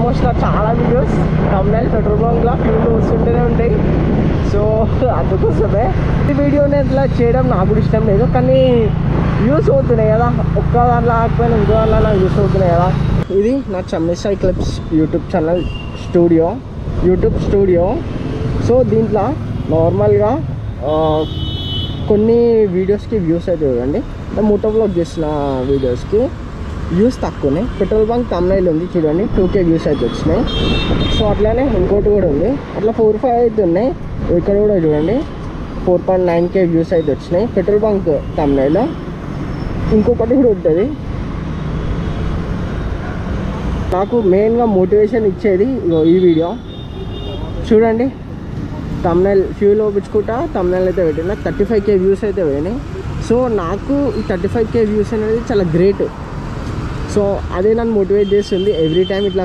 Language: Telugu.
ఆల్మోస్ట్ చాలా వీడియోస్ తమిళ పెట్రోల్ బంక్లో ఫ్యూల్ వస్తుంటూనే ఉంటాయి. సో అందుకోసమే ఈ వీడియోని ఇట్లా చేయడం నాకు కూడా ఇష్టం లేదు, కానీ వ్యూస్ అవుతున్నాయి కదా, ఒక్క దాంట్లో ఆకపోయినా ఇంకో దాంట్లో నాకు వ్యూస్ అవుతున్నాయి కదా. ఇది నా చమ్మిసై clips YouTube channel YouTube studio. So దీంట్లో నార్మల్గా కొన్ని వీడియోస్కి వ్యూస్ అయితే చూడండి, మోటో వ్లాగ్ చేసిన వీడియోస్కి వ్యూస్ తక్కువనే. పెట్రోల్ బంక్ తమిళ ఉంది చూడండి, 2K వ్యూస్ అయితే వచ్చినాయి. సో అట్లానే ఇంకోటి కూడా ఉంది, అట్లా 4-5 అయితే ఉన్నాయి. ఇక్కడ కూడా చూడండి 4.9K వ్యూస్ అయితే వచ్చినాయి పెట్రోల్ బంక్ తమిళలో. ఇంకొకటి కూడా ఉంటుంది, నాకు మెయిన్గా మోటివేషన్ ఇచ్చేది ఈ వీడియో చూడండి. తమిళ ఫ్యూల్ ఓపించుకుంటా తమిళ అయితే పెట్టిన 35K వ్యూస్ అయితే పోయినాయి. సో నాకు ఈ 35K వ్యూస్ అనేది చాలా గ్రేట్. సో అదే నన్ను మోటివేట్ చేస్తుంది ఎవ్రీ టైం ఇట్లా